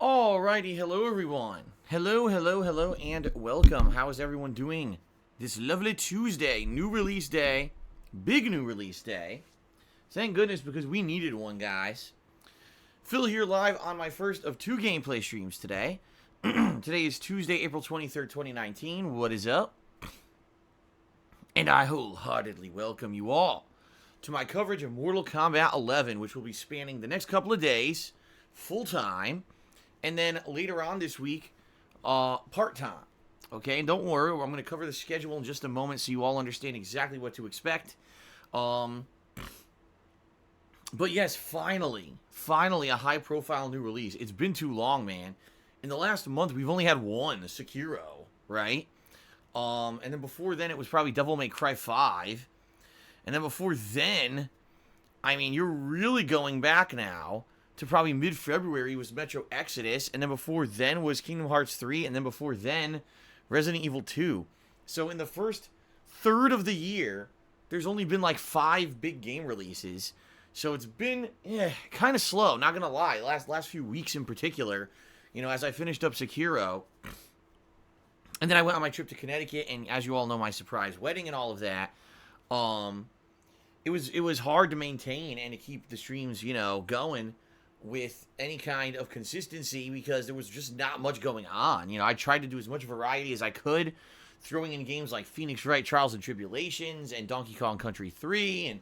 Alrighty, hello everyone. Hello, and welcome. How is everyone doing this lovely Tuesday? New release day. Big new release day. Thank goodness, because we needed one, guys. Phil here live on my first of two gameplay streams today. Today is Tuesday, April 23rd, 2019. What is up? And I wholeheartedly welcome you all to my coverage of Mortal Kombat 11, which will be spanning the next couple of days, full-time. And then later on this week, part-time. Okay, and don't worry, I'm going to cover the schedule in just a moment so you all understand exactly what to expect. But yes, finally a high-profile new release. It's been too long, man. In the last month, we've only had one, Sekiro, right? And then before then, it was probably Devil May Cry 5. And then before then, I mean, you're really going back now to probably mid-February was Metro Exodus, and then before then was Kingdom Hearts 3, and then before then, Resident Evil 2. So in the first third of the year, there's only been like 5 big game releases. So it's been kind of slow, not gonna lie. Last few weeks in particular, you know, as I finished up Sekiro, and then I went on my trip to Connecticut, and as you all know, my surprise wedding and all of that, it was hard to maintain and to keep the streams, you know, going with any kind of consistency because there was just not much going on. You know, I tried to do as much variety as I could, throwing in games like Phoenix Wright Trials and Tribulations and Donkey Kong Country 3 and,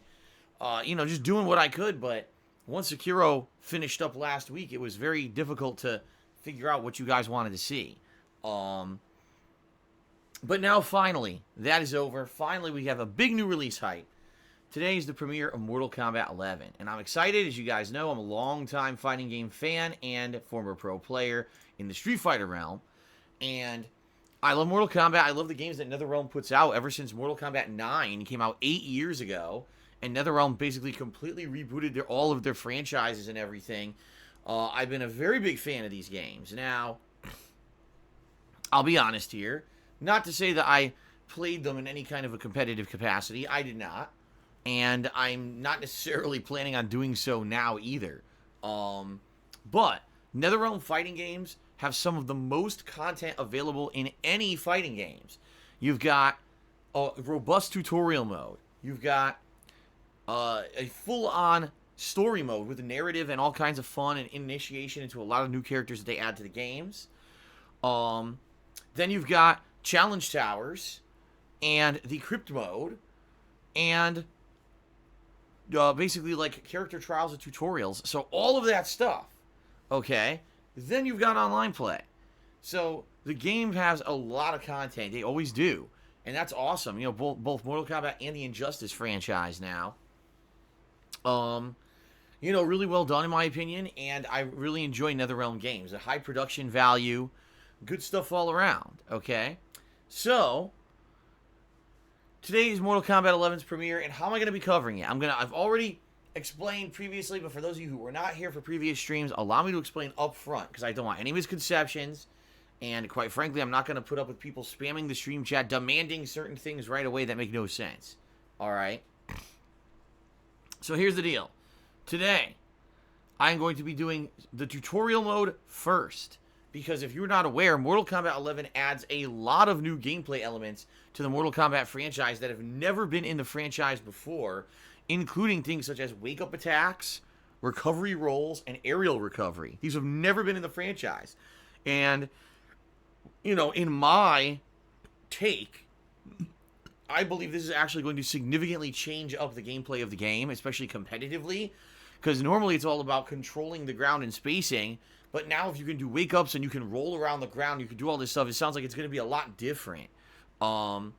you know, just doing what I could. But once Sekiro finished up last week, it was very difficult to figure out what you guys wanted to see. But now, finally, that is over. Finally, we have a big new release hype. Today is the premiere of Mortal Kombat 11, and I'm excited. As you guys know, I'm a long-time fighting game fan and former pro player in the Street Fighter realm, and I love Mortal Kombat. I love the games that NetherRealm puts out ever since Mortal Kombat 9 came out 8 years ago, and NetherRealm basically completely rebooted all of their franchises and everything. I've been a very big fan of these games. Now, I'll be honest here, not to say that I played them in any kind of a competitive capacity. I did not. And I'm not necessarily planning on doing so now either. But NetherRealm fighting games have some of the most content available in any fighting games. You've got a robust tutorial mode. You've got a full-on story mode with a narrative and all kinds of fun and initiation into a lot of new characters that they add to the games. Then you've got challenge towers and the crypt mode and basically like character trials and tutorials. So all of that stuff, okay? Then you've got online play. So the game has a lot of content. They always do. And that's awesome. You know, both Mortal Kombat and the Injustice franchise now. You know, really well done in my opinion. And I really enjoy NetherRealm games. A high production value. Good stuff all around, okay? So today is Mortal Kombat 11's premiere, and how am I going to be covering it? I've already explained previously, but for those of you who were not here for previous streams, allow me to explain up front, because I don't want any misconceptions, and quite frankly, I'm not going to put up with people spamming the stream chat, demanding certain things right away that make no sense. Alright? So here's the deal. Today, I'm going to be doing the tutorial mode first. Because if you're not aware, Mortal Kombat 11 adds a lot of new gameplay elements to the Mortal Kombat franchise that have never been in the franchise before, including things such as wake-up attacks, recovery rolls, and aerial recovery. These have never been in the franchise. And, you know, in my take, I believe this is actually going to significantly change up the gameplay of the game, especially competitively, because normally it's all about controlling the ground and spacing. But now if you can do wake-ups and you can roll around the ground, you can do all this stuff, it sounds like it's going to be a lot different. So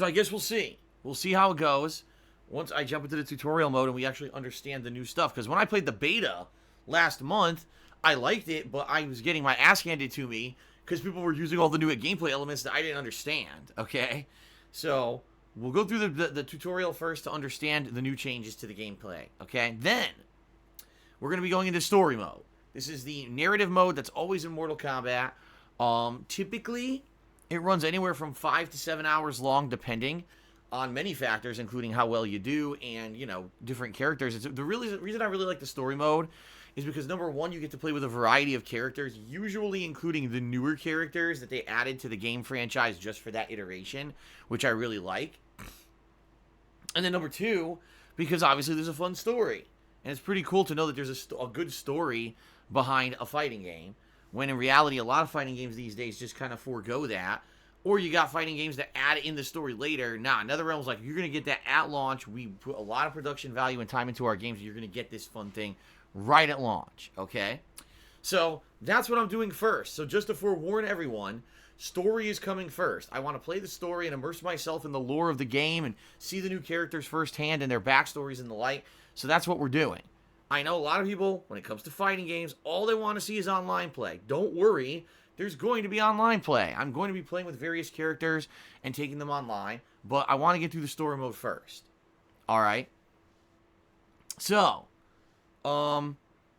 I guess we'll see. We'll see how it goes once I jump into the tutorial mode and we actually understand the new stuff. Because when I played the beta last month, I liked it, but I was getting my ass handed to me because people were using all the new gameplay elements that I didn't understand, okay? So we'll go through the tutorial first to understand the new changes to the gameplay, okay? Then we're going to be going into story mode. This is the narrative mode that's always in Mortal Kombat. Typically, it runs anywhere from 5 to 7 hours long, depending on many factors, including how well you do and, you know, different characters. The reason I really like the story mode is because, number one, you get to play with a variety of characters, usually including the newer characters that they added to the game franchise just for that iteration, which I really like. And then number two, because obviously there's a fun story. And it's pretty cool to know that there's a good story behind a fighting game, when in reality a lot of fighting games these days just kind of forego that. Or you got fighting games that add in the story later. Nah, NetherRealm's like, you're going to get that at launch. We put a lot of production value and time into our games. You're going to get this fun thing right at launch, okay? So that's what I'm doing first. So just to forewarn everyone, story is coming first. I want to play the story and immerse myself in the lore of the game and see the new characters firsthand and their backstories and the like. So that's what we're doing. I know a lot of people, when it comes to fighting games, all they want to see is online play. Don't worry. There's going to be online play. I'm going to be playing with various characters and taking them online, but I want to get through the story mode first. All right? So,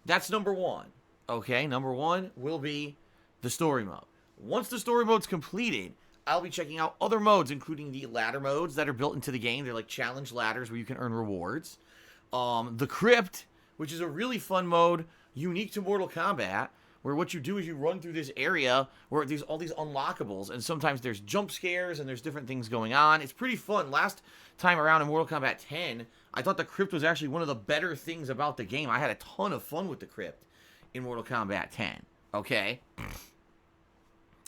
that's number one. Okay, number one will be the story mode. Once the story mode's completed, I'll be checking out other modes, including the ladder modes that are built into the game. They're like challenge ladders where you can earn rewards. The Crypt, which is a really fun mode, unique to Mortal Kombat, where what you do is you run through this area where there's all these unlockables, and sometimes there's jump scares and there's different things going on. It's pretty fun. Last time around in Mortal Kombat 10, I thought the Crypt was actually one of the better things about the game. I had a ton of fun with the Crypt in Mortal Kombat 10, okay?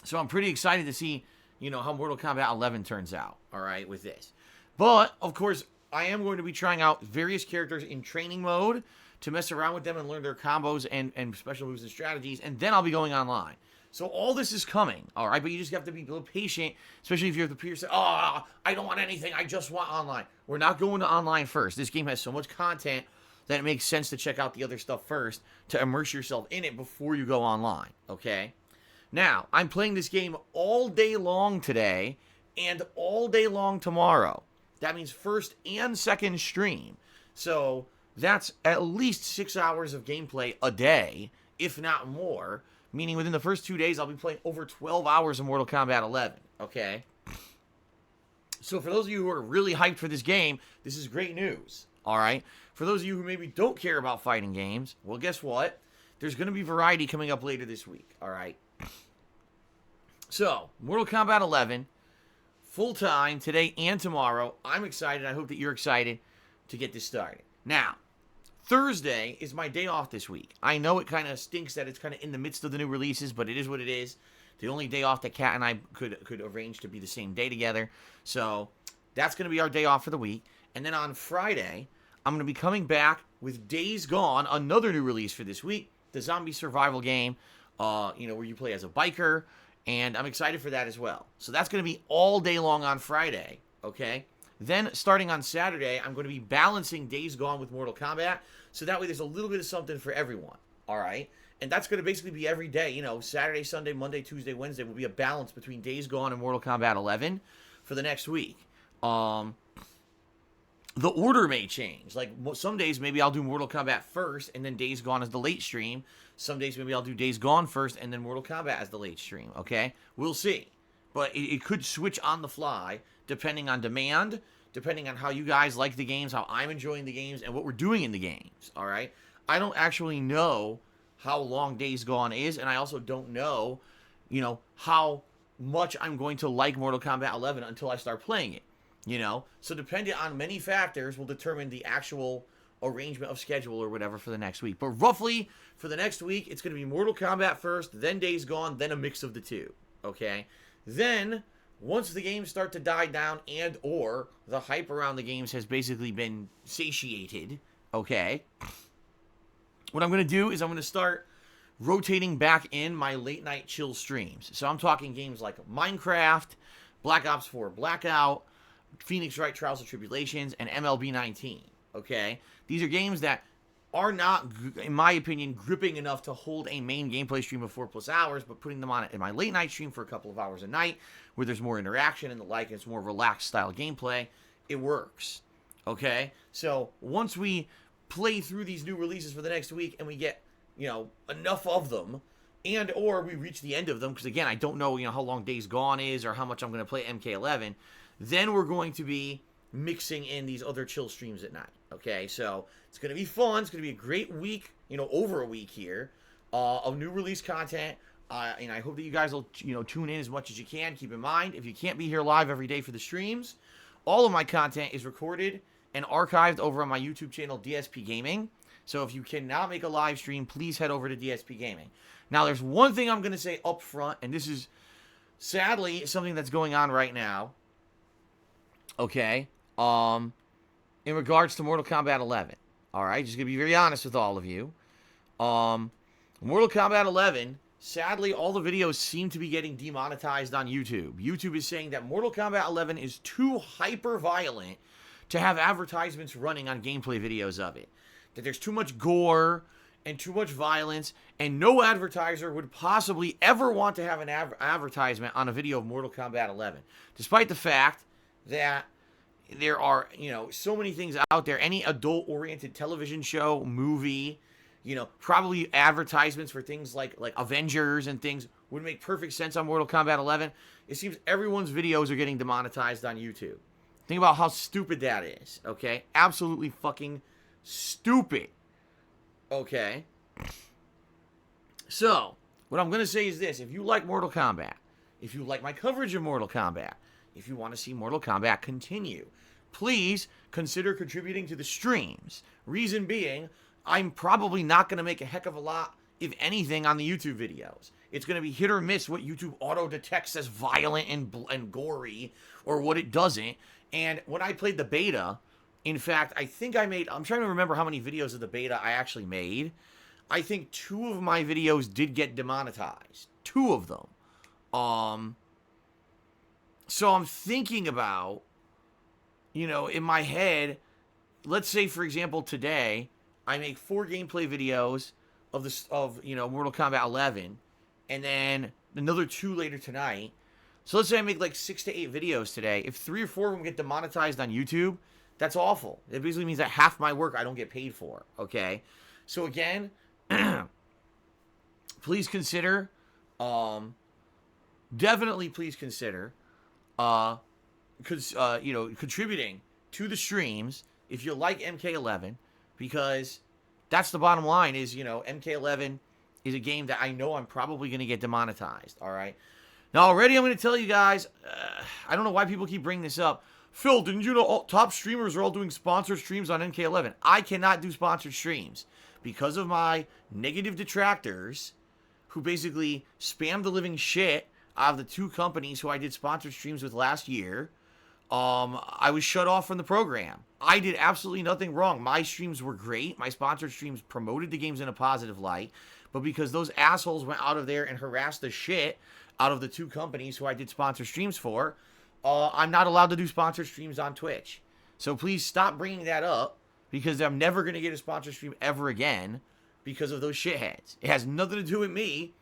So I'm pretty excited to see, how Mortal Kombat 11 turns out, all right, with this. But, of course, I am going to be trying out various characters in training mode to mess around with them and learn their combos and special moves and strategies, and then I'll be going online. So all this is coming, all right? But you just have to be a little patient, especially if you're the person say, I don't want anything, I just want online. We're not going to online first. This game has so much content that it makes sense to check out the other stuff first to immerse yourself in it before you go online, okay? Now, I'm playing this game all day long today and all day long tomorrow. That means first and second stream. So that's at least 6 hours of gameplay a day, if not more. Meaning within the first 2 days, I'll be playing over 12 hours of Mortal Kombat 11, okay? So for those of you who are really hyped for this game, this is great news, all right? For those of you who maybe don't care about fighting games, well, guess what? There's going to be variety coming up later this week, all right? So, Mortal Kombat 11, full-time, today and tomorrow. I'm excited. I hope that you're excited to get this started. Now, Thursday is my day off this week. I know it kind of stinks that it's kind of in the midst of the new releases, but it is what it is. The only day off that Kat and I could arrange to be the same day together. So that's going to be our day off for the week. And then on Friday, I'm going to be coming back with Days Gone, another new release for this week, the zombie survival game, where you play as a biker. And I'm excited for that as well. So that's going to be all day long on Friday, okay? Then, starting on Saturday, I'm going to be balancing Days Gone with Mortal Kombat, so that way there's a little bit of something for everyone, all right? And that's going to basically be every day, Saturday, Sunday, Monday, Tuesday, Wednesday will be a balance between Days Gone and Mortal Kombat 11 for the next week. The order may change. Like, some days, maybe I'll do Mortal Kombat first, and then Days Gone as the late stream. Some days, maybe I'll do Days Gone first, and then Mortal Kombat as the late stream, okay? We'll see. But it could switch on the fly, depending on demand, depending on how you guys like the games, how I'm enjoying the games, and what we're doing in the games, all right? I don't actually know how long Days Gone is, and I also don't know, how much I'm going to like Mortal Kombat 11 until I start playing it, So depending on many factors will determine the actual arrangement of schedule or whatever for the next week. But roughly, for the next week, it's going to be Mortal Kombat first, then Days Gone, then a mix of the two, okay? Then, once the games start to die down and or the hype around the games has basically been satiated, okay, what I'm going to do is I'm going to start rotating back in my late night chill streams. So I'm talking games like Minecraft, Black Ops 4 Blackout, Phoenix Wright Trials and Tribulations, and MLB 19, okay? These are games that are not, in my opinion, gripping enough to hold a main gameplay stream of 4+ hours, but putting them on in my late night stream for a couple of hours a night, where there's more interaction and the like, and it's more relaxed style gameplay, it works, okay? So once we play through these new releases for the next week and we get, enough of them, and or we reach the end of them, because again, I don't know, how long Days Gone is or how much I'm going to play MK11, then we're going to be mixing in these other chill streams at night, okay? So it's going to be fun. It's going to be a great week over a week here of new release content. And I hope that you guys will, tune in as much as you can. Keep in mind, if you can't be here live every day for the streams, all of my content is recorded and archived over on my YouTube channel, DSPGaming. So if you cannot make a live stream, please head over to DSPGaming. Now, there's one thing I'm going to say up front, and this is sadly something that's going on right now. Okay? In regards to Mortal Kombat 11. All right? Just going to be very honest with all of you. Mortal Kombat 11, sadly, all the videos seem to be getting demonetized on YouTube. YouTube is saying that Mortal Kombat 11 is too hyper-violent to have advertisements running on gameplay videos of it. That there's too much gore and too much violence, and no advertiser would possibly ever want to have an advertisement on a video of Mortal Kombat 11. Despite the fact that there are, so many things out there, any adult-oriented television show, movie, probably advertisements for things like Avengers and things would make perfect sense on Mortal Kombat 11. It seems everyone's videos are getting demonetized on YouTube. Think about how stupid that is, okay? Absolutely fucking stupid, okay? So, what I'm going to say is this. If you like Mortal Kombat, if you like my coverage of Mortal Kombat, if you want to see Mortal Kombat continue, please consider contributing to the streams. Reason being, I'm probably not going to make a heck of a lot, if anything, on the YouTube videos. It's going to be hit or miss what YouTube auto-detects as violent and gory, or what it doesn't. And when I played the beta, in fact, I think I'm trying to remember how many videos of the beta I actually made. I think 2 of my videos did get demonetized. 2 of them. So I'm thinking about, in my head, let's say, for example, today, I make 4 gameplay videos of Mortal Kombat 11, and then another 2 later tonight. So let's say I make like 6 to 8 videos today. If 3 or 4 of them get demonetized on YouTube, that's awful. It basically means that half my work I don't get paid for, okay? So again, please consider, definitely please consider, contributing to the streams if you like MK11, because that's the bottom line is, MK11 is a game that I know I'm probably going to get demonetized, all right? Now, already I'm going to tell you guys, I don't know why people keep bringing this up. Phil, didn't you know all top streamers are all doing sponsored streams on MK11? I cannot do sponsored streams because of my negative detractors who basically spammed the living shit out of the 2 companies who I did sponsored streams with last year. I was shut off from the program. I did absolutely nothing wrong. My streams were great. My sponsored streams promoted the games in a positive light. But because those assholes went out of there and harassed the shit out of the 2 companies who I did sponsored streams for, I'm not allowed to do sponsored streams on Twitch. So please stop bringing that up, because I'm never going to get a sponsored stream ever again because of those shitheads. It has nothing to do with me.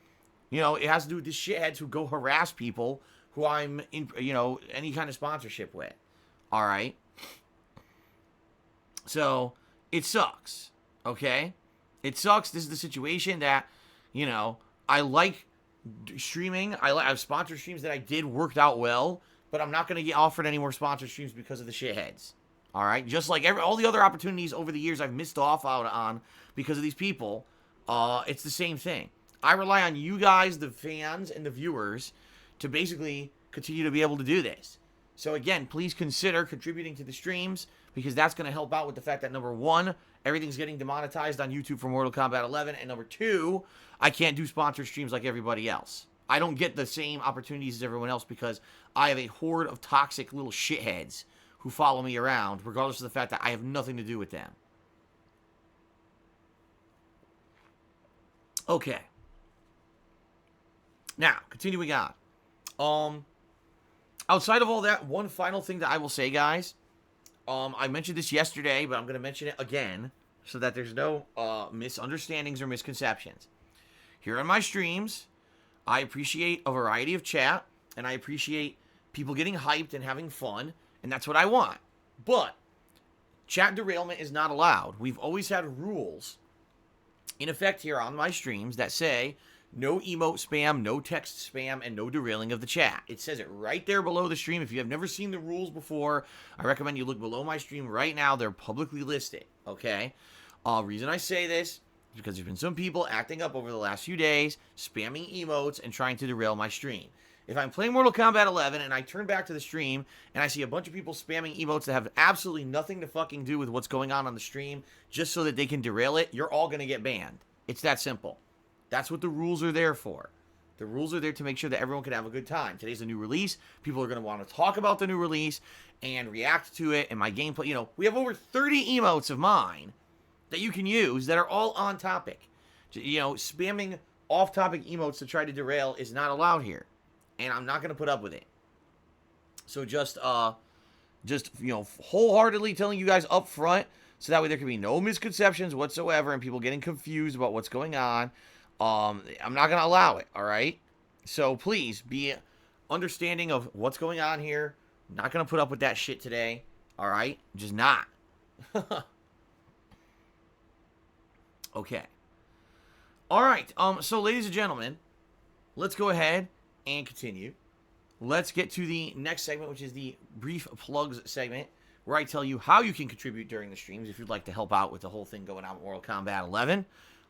It has to do with the shitheads who go harass people who I'm in, any kind of sponsorship with. All right? So, it sucks. Okay? It sucks. This is the situation that, I like streaming. I have sponsored streams that I did worked out well, but I'm not going to get offered any more sponsored streams because of the shitheads. All right? Just like all the other opportunities over the years I've missed out on because of these people, it's the same thing. I rely on you guys, the fans and the viewers, to basically continue to be able to do this. So again, please consider contributing to the streams, because that's going to help out with the fact that, number 1, everything's getting demonetized on YouTube for Mortal Kombat 11, and number 2, I can't do sponsored streams like everybody else. I don't get the same opportunities as everyone else because I have a horde of toxic little shitheads who follow me around, regardless of the fact that I have nothing to do with them. Okay. Now, continuing on. Outside of all that, one final thing that I will say, guys. I mentioned this yesterday, but I'm going to mention it again so that there's no misunderstandings or misconceptions. Here on my streams, I appreciate a variety of chat, and I appreciate people getting hyped and having fun, and that's what I want. But chat derailment is not allowed. We've always had rules in effect here on my streams that say no emote spam, no text spam, and no derailing of the chat. It says it right there below the stream. If you have never seen the rules before, I recommend you look below my stream right now. They're publicly listed, okay? Reason I say this Because there's been some people acting up over the last few days, spamming emotes and trying to derail my stream. If I'm playing Mortal Kombat 11 and I turn back to the stream and I see a bunch of people spamming emotes that have absolutely nothing to fucking do with what's going on the stream just so that they can derail it, you're all going to get banned. It's that simple. That's what the rules are there for. The rules are there to make sure that everyone can have a good time. Today's a new release. People are going to want to talk about the new release and react to it and my gameplay. You know, we have over 30 emotes of mine that you can use that are all on topic. You know, spamming off-topic emotes to try to derail is not allowed here. And I'm not going to put up with it. So just you know, wholeheartedly telling you guys up front so that way there can be no misconceptions whatsoever and people getting confused about what's going on. I'm not going to allow it, all right? So please be understanding of what's going on here. I'm not going to put up with that shit today, all right? Just not. Okay. All right. So, ladies and gentlemen, let's go ahead and continue. Let's get to the next segment, which is the brief plugs segment, where I tell you how you can contribute during the streams if you'd like to help out with the whole thing going on with Mortal Kombat 11.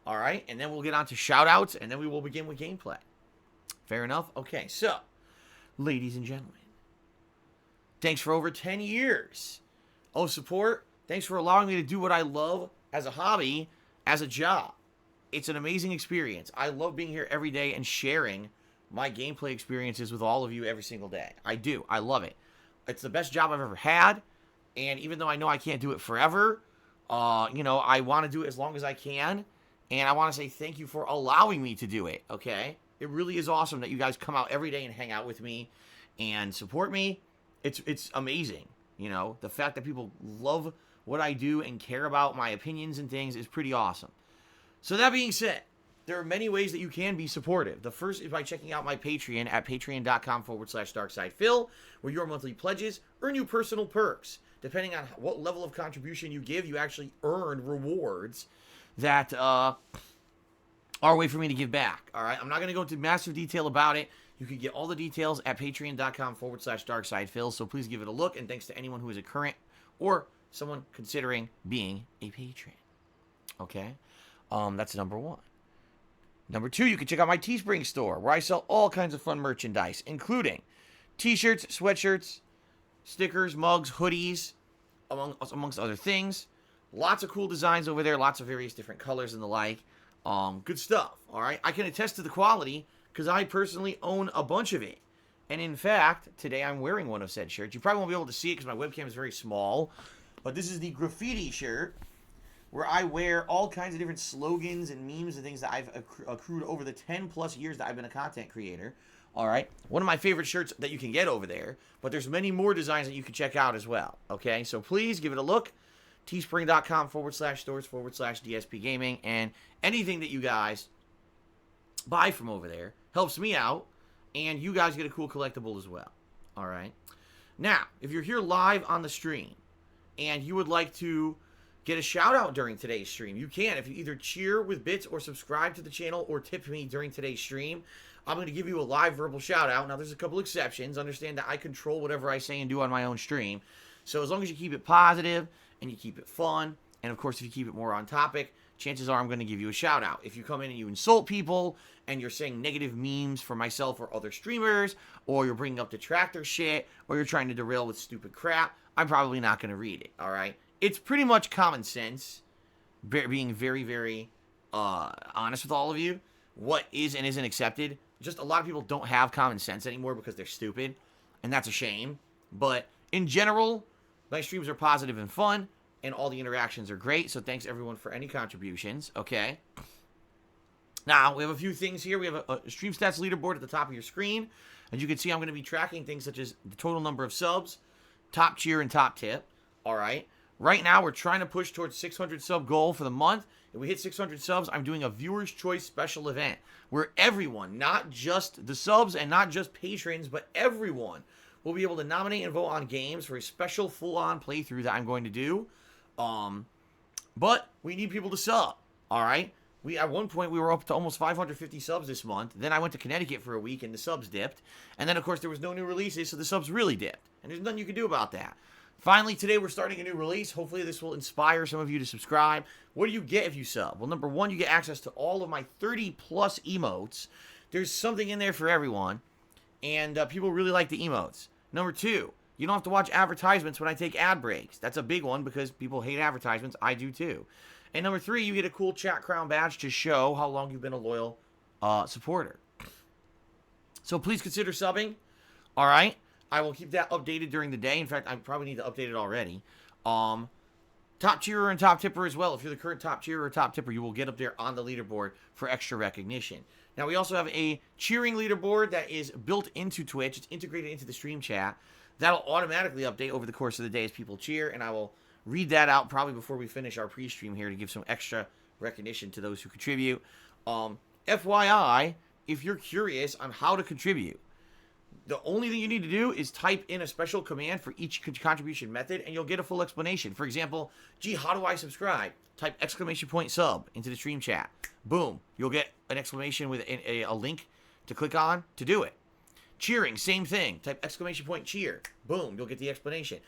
All right. And then we'll get on to shout-outs, and then we will begin with gameplay. Fair enough? Okay. So, ladies and gentlemen, thanks for over 10 years of support. Thanks for allowing me to do what I love as a hobby, as a job. It's an amazing experience. I love being here every day and sharing my gameplay experiences with all of you every single day. I do. I love it. It's the best job I've ever had. And even though I know I can't do it forever, you know, I want to do it as long as I can. And I want to say thank you for allowing me to do it, okay? It really is awesome that you guys come out every day and hang out with me and support me. It's amazing. You know, the fact that people love what I do and care about my opinions and things is pretty awesome. So that being said, there are many ways that you can be supportive. The first is by checking out my Patreon at patreon.com/darksidephil, where your monthly pledges earn you personal perks. Depending on what level of contribution you give, you actually earn rewards that are a way for me to give back. All right, I'm not going to go into massive detail about it. You can get all the details at patreon.com/darksidephil, so please give it a look, and thanks to anyone who is a current or someone considering being a patron. Okay? That's number one. Number two, you can check out my Teespring store, where I sell all kinds of fun merchandise, including t-shirts, sweatshirts, stickers, mugs, hoodies, amongst other things. Lots of cool designs over there, lots of various different colors and the like. Good stuff, all right? I can attest to the quality because I personally own a bunch of it. And in fact, today I'm wearing one of said shirts. You probably won't be able to see it because my webcam is very small. But this is the graffiti shirt, where I wear all kinds of different slogans and memes and things that I've accrued over the 10 plus years that I've been a content creator. All right. One of my favorite shirts that you can get over there, but there's many more designs that you can check out as well. Okay. So please give it a look. Teespring.com/stores/DSPGaming, and anything that you guys buy from over there helps me out, and you guys get a cool collectible as well. All right. Now, if you're here live on the stream and you would like to get a shout out during today's stream, you can. If you either cheer with bits or subscribe to the channel or tip me during today's stream, I'm going to give you a live verbal shout out. Now, there's a couple exceptions. Understand that I control whatever I say and do on my own stream. So as long as you keep it positive and you keep it fun, and of course, if you keep it more on topic, chances are I'm going to give you a shout out. If you come in and you insult people and you're saying negative memes for myself or other streamers, or you're bringing up detractor shit, or you're trying to derail with stupid crap, I'm probably not going to read it, all right? It's pretty much common sense, being very, very honest with all of you, what is and isn't accepted. Just a lot of people don't have common sense anymore because they're stupid, and that's a shame. But in general, my streams are positive and fun, and all the interactions are great, so thanks everyone for any contributions, okay? Now, we have a few things here. We have a stream stats leaderboard at the top of your screen. As you can see, I'm going to be tracking things such as the total number of subs, top cheer, and top tip, all right? Right now, we're trying to push towards 600 sub goal for the month. If we hit 600 subs, I'm doing a Viewer's Choice special event where everyone, not just the subs and not just patrons, but everyone will be able to nominate and vote on games for a special full-on playthrough that I'm going to do. But we need people to sub, all right? At one point, we were up to almost 550 subs this month. Then I went to Connecticut for a week, and the subs dipped. And then, of course, there was no new releases, so the subs really dipped. And there's nothing you can do about that. Finally, today we're starting a new release. Hopefully this will inspire some of you to subscribe. What do you get if you sub? Well, number one, you get access to all of my 30 plus emotes. There's something in there for everyone, and people really like the emotes. Number two, you don't have to watch advertisements when I take ad breaks. That's a big one because people hate advertisements. I do too. And number three, you get a cool chat crown badge to show how long you've been a loyal supporter. So please consider subbing. All right. I will keep that updated during the day. In fact, I probably need to update it already. Top cheerer and top tipper as well. If you're the current top cheerer or top tipper, you will get up there on the leaderboard for extra recognition. Now, we also have a cheering leaderboard that is built into Twitch. It's integrated into the stream chat. That'll automatically update over the course of the day as people cheer, and I will read that out probably before we finish our pre-stream here to give some extra recognition to those who contribute. FYI, if you're curious on how to contribute, the only thing you need to do is type in a special command for each contribution method, and you'll get a full explanation. For example, gee, how do I subscribe? Type !sub into the stream chat. Boom. You'll get an exclamation with a link to click on to do it. Cheering, same thing. Type !cheer. Boom. You'll get the explanation.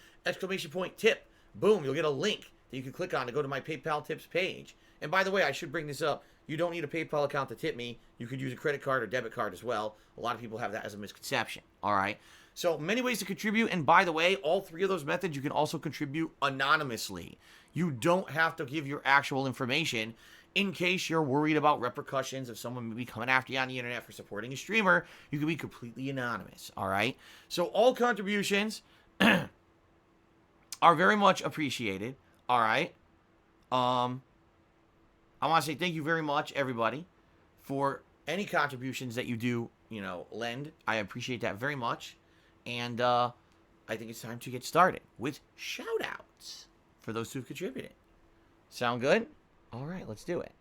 !tip. Boom. You'll get a link that you can click on to go to my PayPal tips page. And by the way, I should bring this up. You don't need a PayPal account to tip me. You could use a credit card or debit card as well. A lot of people have that as a misconception. All right. So many ways to contribute. And by the way, all three of those methods, you can also contribute anonymously. You don't have to give your actual information in case you're worried about repercussions of someone maybe coming after you on the internet for supporting a streamer. You can be completely anonymous. All right. So all contributions are very much appreciated. All right. I want to say thank you very much, everybody, for any contributions that you do, lend. I appreciate that very much. And I think it's time to get started with shout-outs for those who've contributed. Sound good? All right, let's do it.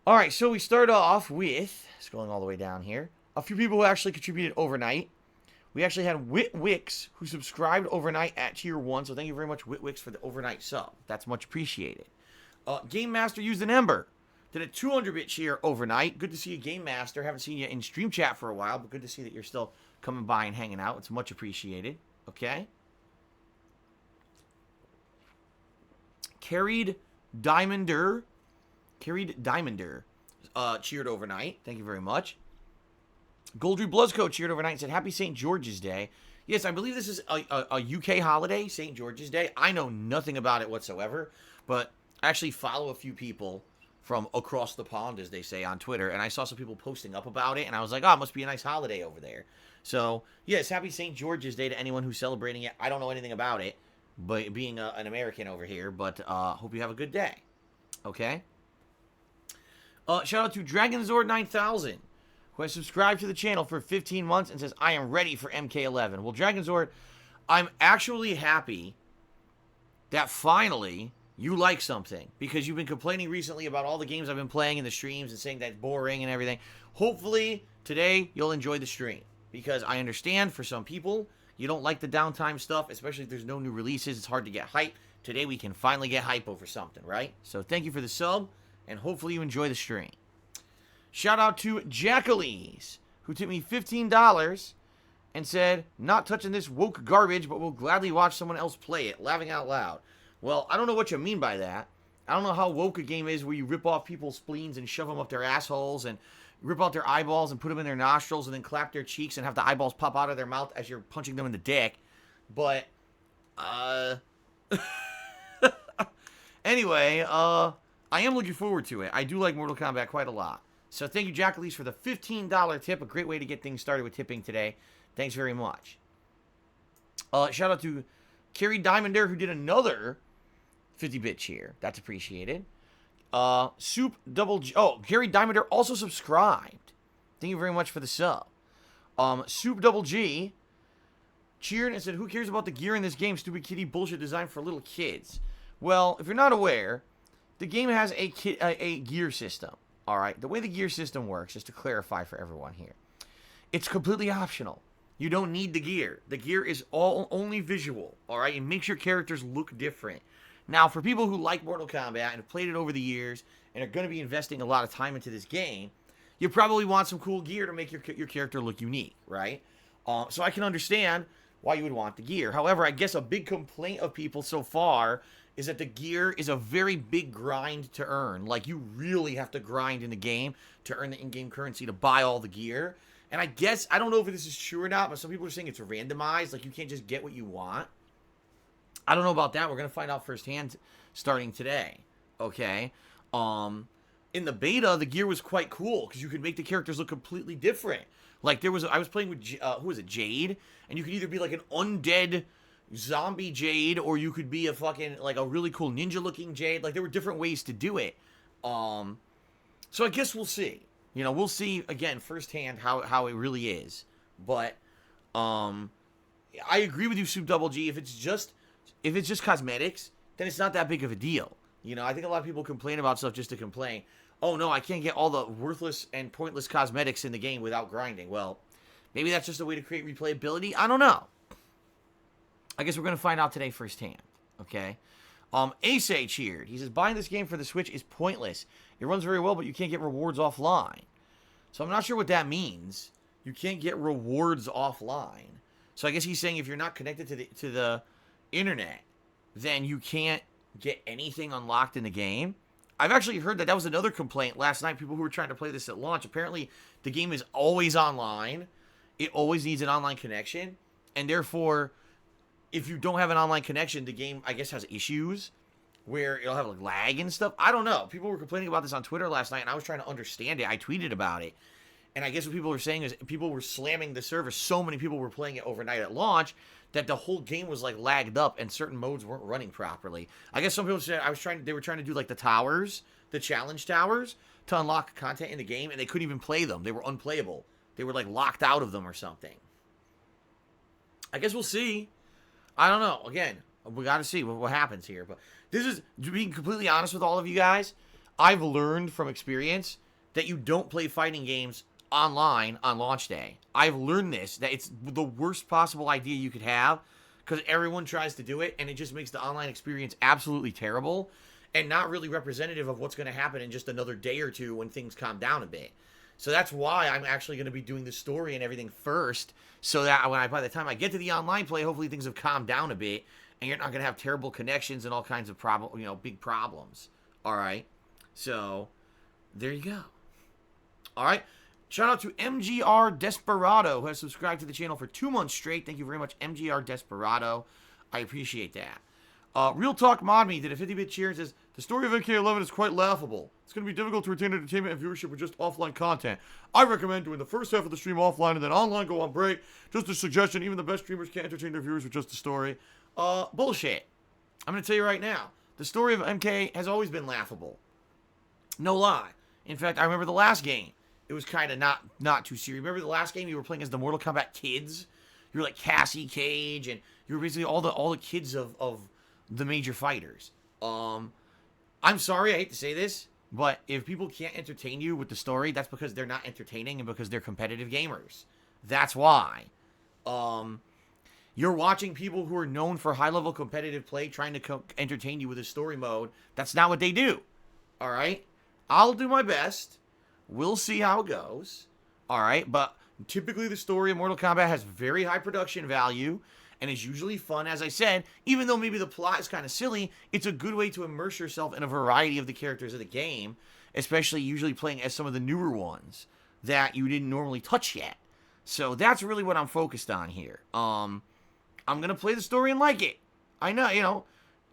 All right, so we start off with, scrolling all the way down here, a few people who actually contributed overnight. We actually had Whitwicks who subscribed overnight at Tier 1, so thank you very much, Whitwicks, for the overnight sub. That's much appreciated. Game Master used an Ember. Did a 200-bit cheer overnight. Good to see you, Game Master. Haven't seen you in stream chat for a while, but good to see that you're still coming by and hanging out. It's much appreciated. Okay. Carried Diamondur cheered overnight. Thank you very much. Goldry Bluzco cheered overnight and said, Happy St. George's Day. Yes, I believe this is a UK holiday, St. George's Day. I know nothing about it whatsoever, but I actually follow a few people from across the pond, as they say, on Twitter, and I saw some people posting up about it, and I was like, oh, it must be a nice holiday over there. So, yes, happy St. George's Day to anyone who's celebrating it. I don't know anything about it, but being an American over here, but hope you have a good day. Okay? Shout out to Dragonzord 9000, who has subscribed to the channel for 15 months and says, I am ready for MK11. Well, Dragonzord, I'm actually happy that finally you like something, because you've been complaining recently about all the games I've been playing in the streams and saying that's boring and everything. Hopefully, today you'll enjoy the stream, because I understand for some people, you don't like the downtime stuff, especially if there's no new releases. It's hard to get hype. Today we can finally get hype over something, right? So thank you for the sub, and hopefully you enjoy the stream. Shout out to Jackalese, who tipped me $15 and said, not touching this woke garbage, but will gladly watch someone else play it, laughing out loud. Well, I don't know what you mean by that. I don't know how woke a game is where you rip off people's spleens and shove them up their assholes and rip out their eyeballs and put them in their nostrils and then clap their cheeks and have the eyeballs pop out of their mouth as you're punching them in the dick. But, anyway, I am looking forward to it. I do like Mortal Kombat quite a lot. So thank you, Jackalese, for the $15 tip. A great way to get things started with tipping today. Thanks very much. Shout out to Carrie Diamondur, who did another 50-bit cheer. That's appreciated. Soup Double G. Oh, Gary Diamondur also subscribed. Thank you very much for the sub. Soup Double G cheered and said, who cares about the gear in this game? Stupid kitty bullshit designed for little kids. Well, if you're not aware, the game has a gear system. All right. The way the gear system works, just to clarify for everyone here, it's completely optional. You don't need the gear. The gear is only visual. All right. It makes your characters look different. Now, for people who like Mortal Kombat and have played it over the years and are going to be investing a lot of time into this game, you probably want some cool gear to make your character look unique, right? So I can understand why you would want the gear. However, I guess a big complaint of people so far is that the gear is a very big grind to earn. Like, you really have to grind in the game to earn the in-game currency to buy all the gear. And I guess, I don't know if this is true or not, but some people are saying it's randomized. Like, you can't just get what you want. I don't know about that. We're going to find out firsthand starting today. Okay? In the beta, the gear was quite cool because you could make the characters look completely different. Like, I was playing with, who was it, Jade? And you could either be like an undead zombie Jade, or you could be a fucking, like, a really cool ninja-looking Jade. Like, there were different ways to do it. So I guess we'll see. You know, we'll see, again, firsthand how it really is. But, I agree with you, Soup Double G. If it's just cosmetics, then it's not that big of a deal. You know, I think a lot of people complain about stuff just to complain. Oh, no, I can't get all the worthless and pointless cosmetics in the game without grinding. Well, maybe that's just a way to create replayability. I don't know. I guess we're going to find out today firsthand. Okay? Ace cheered. He says, buying this game for the Switch is pointless. It runs very well, but you can't get rewards offline. So I'm not sure what that means. You can't get rewards offline. So I guess he's saying if you're not connected to the internet, then you can't get anything unlocked in the game. I've actually heard that was another complaint last night. People who were trying to play this at launch. Apparently, the game is always online. It always needs an online connection. And therefore, if you don't have an online connection, the game, I guess, has issues where it'll have like lag and stuff. I don't know. People were complaining about this on Twitter last night, and I was trying to understand it. I tweeted about it. And I guess what people were saying is people were slamming the server. So many people were playing it overnight at launch that the whole game was like lagged up and certain modes weren't running properly. I guess some people said they were trying to do like the towers, the challenge towers, to unlock content in the game, and they couldn't even play them. They were unplayable. They were like locked out of them or something. I guess we'll see. I don't know. Again, we got to see what happens here. But this is, to be completely honest with all of you guys, I've learned from experience that you don't play fighting games online on launch day. I've learned this, that it's the worst possible idea you could have, because everyone tries to do it, and it just makes the online experience absolutely terrible and not really representative of what's going to happen in just another day or two when things calm down a bit. So that's why I'm actually going to be doing the story and everything first, so that by the time I get to the online play, hopefully things have calmed down a bit, and you're not going to have terrible connections and all kinds of big problems. All right, so there you go. All right. Shout out to MGR Desperado, who has subscribed to the channel for 2 months straight. Thank you very much, MGR Desperado. I appreciate that. Real Talk Mod Me did a 50-bit cheer and says, the story of MK11 is quite laughable. It's going to be difficult to retain entertainment and viewership with just offline content. I recommend doing the first half of the stream offline and then online go on break. Just a suggestion, even the best streamers can't entertain their viewers with just the story. Bullshit. I'm going to tell you right now, the story of MK has always been laughable. No lie. In fact, I remember the last game. It was kind of not too serious. Remember the last game you were playing as the Mortal Kombat kids? You were like Cassie Cage, and you were basically all the kids of the major fighters. I'm sorry, I hate to say this, but if people can't entertain you with the story, that's because they're not entertaining and because they're competitive gamers. That's why. You're watching people who are known for high-level competitive play trying to entertain you with a story mode. That's not what they do. All right? I'll do my best. We'll see how it goes. All right, but typically the story of Mortal Kombat has very high production value and is usually fun. As I said, even though maybe the plot is kind of silly, it's a good way to immerse yourself in a variety of the characters of the game, especially usually playing as some of the newer ones that you didn't normally touch yet. So that's really what I'm focused on here. I'm going to play the story and like it. I know,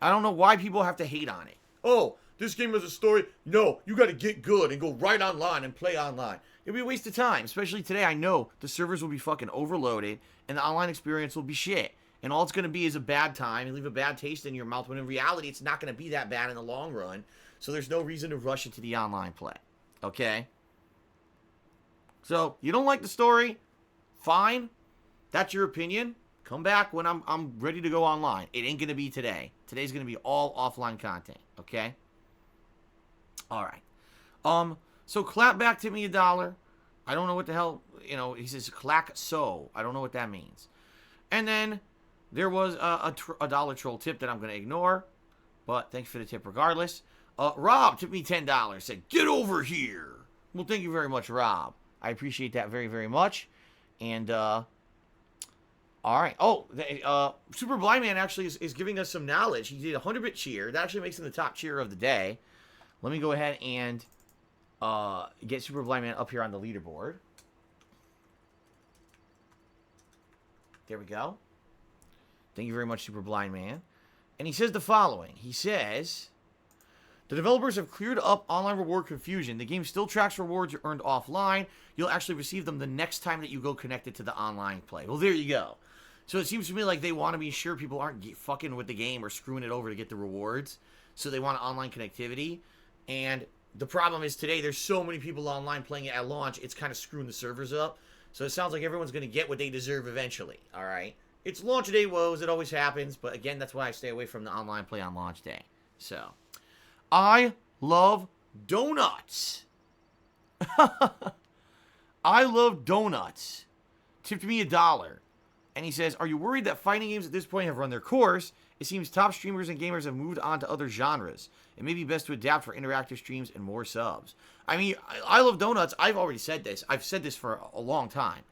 I don't know why people have to hate on it. Oh, this game has a story. No, you got to get good and go right online and play online. It'll be a waste of time, especially today. I know the servers will be fucking overloaded and the online experience will be shit. And all it's going to be is a bad time and leave a bad taste in your mouth, when in reality, it's not going to be that bad in the long run. So there's no reason to rush into the online play. Okay? So, you don't like the story? Fine. That's your opinion. Come back when I'm ready to go online. It ain't going to be today. Today's going to be all offline content. Okay? All right. So Clapback tipped me $1. I don't know what the hell, he says clack so. I don't know what that means. And then there was a dollar troll tip that I'm going to ignore, but thanks for the tip regardless. Rob tipped me $10. Said, get over here. Well, thank you very much, Rob. I appreciate that very, very much. And All right. Oh, Super Blind Man actually is giving us some knowledge. He did a 100-bit cheer. That actually makes him the top cheer of the day. Let me go ahead and get Super Blind Man up here on the leaderboard. There we go. Thank you very much, Super Blind Man. And he says the following. He says, the developers have cleared up online reward confusion. The game still tracks rewards earned offline. You'll actually receive them the next time that you go connected to the online play. Well, there you go. So it seems to me like they want to be sure people aren't fucking with the game or screwing it over to get the rewards. So they want online connectivity. And the problem is today there's so many people online playing it at launch, it's kind of screwing the servers up. So it sounds like everyone's going to get what they deserve eventually, all right? It's launch day woes, it always happens, but again, that's why I stay away from the online play on launch day. So, I love donuts. I love donuts. Tipped me $1. And he says, are you worried that fighting games at this point have run their course? It seems top streamers and gamers have moved on to other genres. It may be best to adapt for interactive streams and more subs. I mean, I love donuts. I've already said this. I've said this for a long time.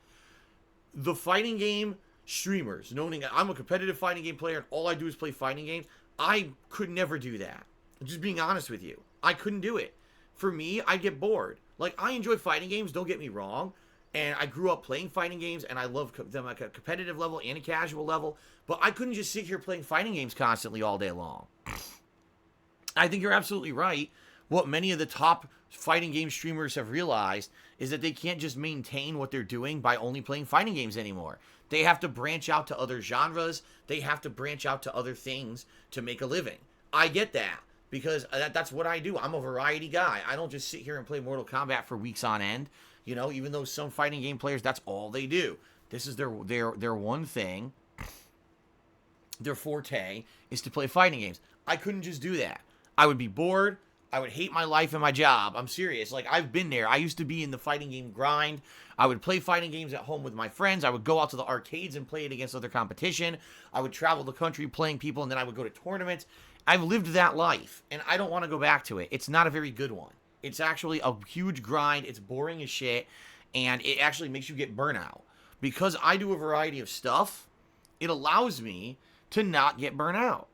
The fighting game streamers, knowing I'm a competitive fighting game player and all I do is play fighting games, I could never do that. I'm just being honest with you. I couldn't do it. For me, I get bored. Like, I enjoy fighting games, don't get me wrong. And I grew up playing fighting games, and I love them at a competitive level and a casual level. But I couldn't just sit here playing fighting games constantly all day long. I think you're absolutely right. What many of the top fighting game streamers have realized is that they can't just maintain what they're doing by only playing fighting games anymore. They have to branch out to other genres. They have to branch out to other things to make a living. I get that because that's what I do. I'm a variety guy. I don't just sit here and play Mortal Kombat for weeks on end. You know, even though some fighting game players, that's all they do. This is their one thing. Their forte is to play fighting games. I couldn't just do that. I would be bored. I would hate my life and my job. I'm serious. Like, I've been there. I used to be in the fighting game grind. I would play fighting games at home with my friends. I would go out to the arcades and play it against other competition. I would travel the country playing people, and then I would go to tournaments. I've lived that life, and I don't want to go back to it. It's not a very good one. It's actually a huge grind. It's boring as shit, and it actually makes you get burnout. Because I do a variety of stuff, it allows me to not get burnout,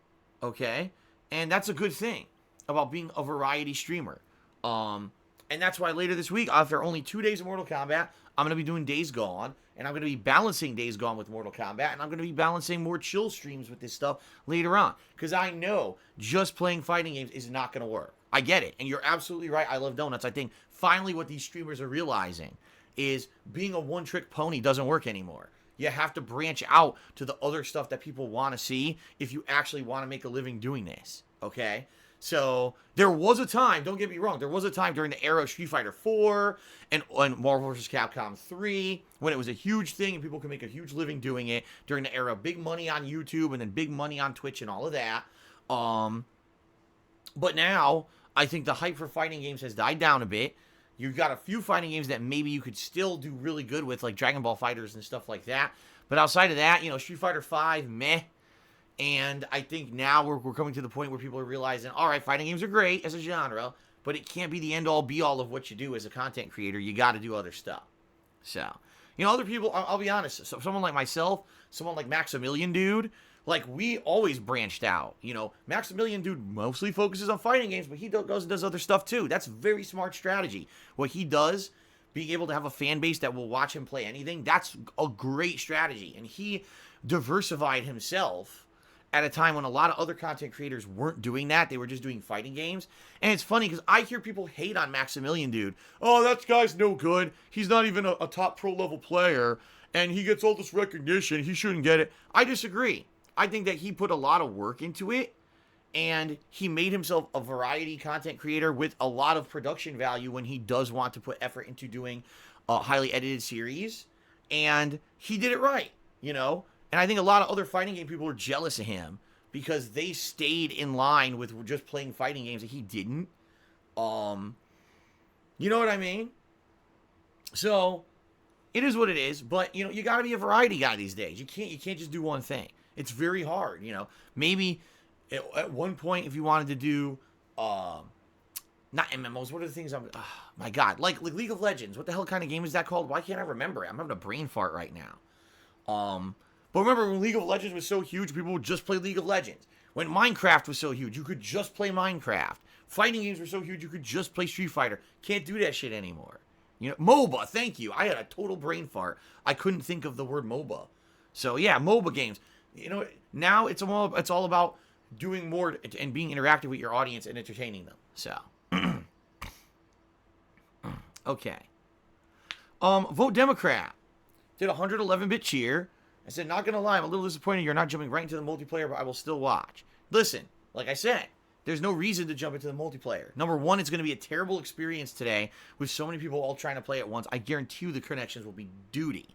okay? And that's a good thing about being a variety streamer. And that's why later this week, after only 2 days of Mortal Kombat, I'm going to be doing Days Gone, and I'm going to be balancing Days Gone with Mortal Kombat, and I'm going to be balancing more chill streams with this stuff later on. Because I know just playing fighting games is not going to work. I get it, and you're absolutely right. I love donuts. I think finally what these streamers are realizing is being a one-trick pony doesn't work anymore. You have to branch out to the other stuff that people want to see if you actually want to make a living doing this, okay? So there was a time, don't get me wrong, there was a time during the era of Street Fighter 4 and Marvel vs. Capcom 3 when it was a huge thing and people could make a huge living doing it during the era of big money on YouTube and then big money on Twitch and all of that. But now I think the hype for fighting games has died down a bit. You've got a few fighting games that maybe you could still do really good with, like Dragon Ball FighterZ and stuff like that. But outside of that, you know, Street Fighter 5, meh. And I think now we're coming to the point where people are realizing, all right, fighting games are great as a genre, but it can't be the end-all, be-all of what you do as a content creator. You got to do other stuff. So, you know, other people, I'll be honest, so someone like myself, someone like Maximilian Dude, like, we always branched out. You know, Maximilian Dude mostly focuses on fighting games, but he goes and does other stuff too. That's very smart strategy. What he does, being able to have a fan base that will watch him play anything, that's a great strategy. And he diversified himself at a time when a lot of other content creators weren't doing that. They were just doing fighting games. And it's funny because I hear people hate on Maximilian Dude. Oh, that guy's no good. He's not even a top pro level player. And he gets all this recognition. He shouldn't get it. I disagree. I think that he put a lot of work into it. And he made himself a variety content creator with a lot of production value when he does want to put effort into doing a highly edited series. And he did it right, you know? And I think a lot of other fighting game people are jealous of him because they stayed in line with just playing fighting games and he didn't. You know what I mean? So it is what it is, but you know, you got to be a variety guy these days. You can't just do one thing. It's very hard, you know. Maybe at one point if you wanted to do not MMOs, what are the things my god, like League of Legends. What the hell kind of game is that called? Why can't I remember it? I'm having a brain fart right now. But remember when League of Legends was so huge, people would just play League of Legends. When Minecraft was so huge, you could just play Minecraft. Fighting games were so huge, you could just play Street Fighter. Can't do that shit anymore. You know, MOBA, thank you. I had a total brain fart. I couldn't think of the word MOBA. So yeah, MOBA games. You know, now it's all about doing more and being interactive with your audience and entertaining them. So, okay. Vote Democrat. Did a 111-bit cheer. I said, not gonna lie, I'm a little disappointed you're not jumping right into the multiplayer, but I will still watch. Listen, like I said, there's no reason to jump into the multiplayer. Number one, it's going to be a terrible experience today with so many people all trying to play at once. I guarantee you the connections will be duty.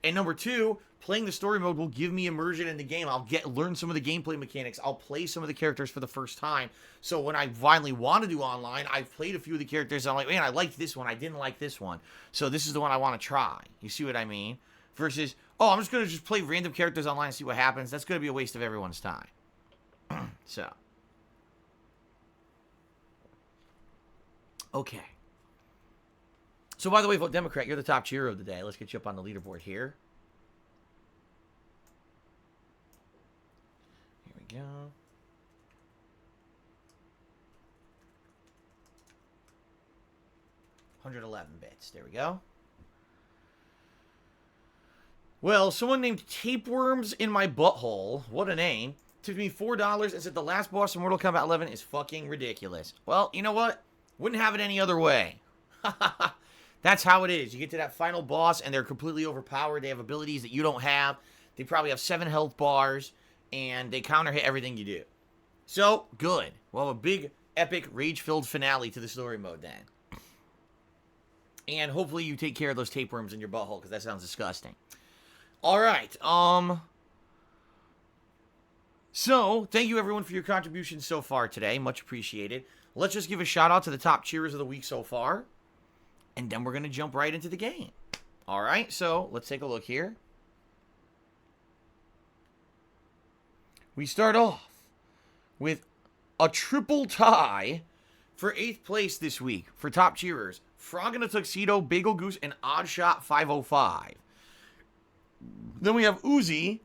And number two, playing the story mode will give me immersion in the game. I'll learn some of the gameplay mechanics. I'll play some of the characters for the first time. So when I finally want to do online, I've played a few of the characters. And I'm like, man, I liked this one. I didn't like this one. So this is the one I want to try. You see what I mean? Versus, oh, I'm just going to just play random characters online and see what happens. That's going to be a waste of everyone's time. So. Okay. So, by the way, vote Democrat. You're the top cheerer of the day. Let's get you up on the leaderboard here. Here we go. $111 bits. There we go. Well, someone named Tapeworms in my butthole. What a name. Took me $4 and said the last boss in Mortal Kombat 11 is fucking ridiculous. Well, you know what? Wouldn't have it any other way. That's how it is. You get to that final boss, and they're completely overpowered. They have abilities that you don't have. They probably have 7 health bars, and they counter-hit everything you do. So, good. Well, a big, epic, rage-filled finale to the story mode, then. And hopefully you take care of those tapeworms in your butthole, because that sounds disgusting. All right. So, thank you, everyone, for your contributions so far today. Much appreciated. Let's just give a shout-out to the top cheerers of the week so far. And then we're going to jump right into the game. All right, so let's take a look here. We start off with a triple tie for 8th place this week for top cheerers. Frog in a Tuxedo, Bagel Goose, and Oddshot 505. Then we have Uzi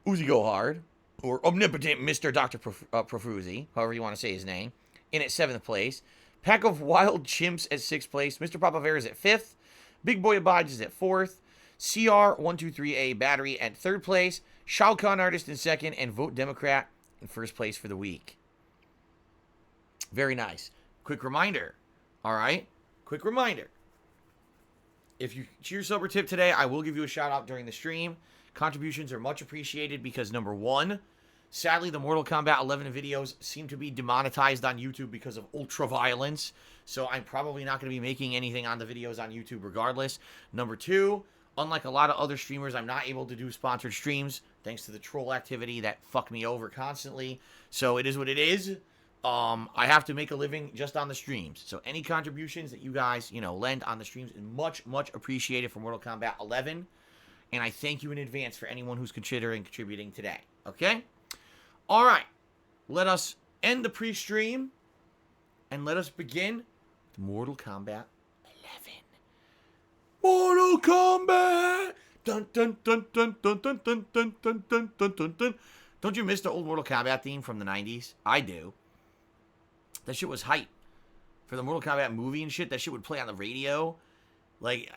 Go Hard, or Omnipotent Mr. Dr. Profuzi, however you want to say his name, in at 7th place. Pack of Wild Chimps at 6th place. Mr. Papavera is at 5th. Big Boy Abaj is at 4th. CR123A Battery at 3rd place. Shao Kahn Artist in 2nd. And Vote Democrat in 1st place for the week. Very nice. Quick reminder. All right? Quick reminder. If you cheer sub or tip today, I will give you a shout out during the stream. Contributions are much appreciated because, number one, sadly, the Mortal Kombat 11 videos seem to be demonetized on YouTube because of ultra violence. So I'm probably not going to be making anything on the videos on YouTube regardless. Number two, unlike a lot of other streamers, I'm not able to do sponsored streams thanks to the troll activity that fuck me over constantly. So it is what it is. I have to make a living just on the streams. So any contributions that you guys, lend on the streams is much, much appreciated for Mortal Kombat 11. And I thank you in advance for anyone who's contributing today. Okay? All right, let us end the pre-stream, and let us begin with Mortal Kombat 11. Mortal Kombat! Dun dun dun dun dun dun dun dun dun dun dun dun dun. Don't you miss the old Mortal Kombat theme from the 90s? I do. That shit was hype. For the Mortal Kombat movie and shit, that shit would play on the radio. Like,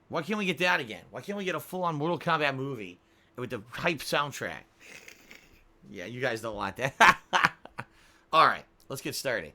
why can't we get that again? Why can't we get a full-on Mortal Kombat movie with the hype soundtrack? Yeah, you guys don't want that. All right, let's get started.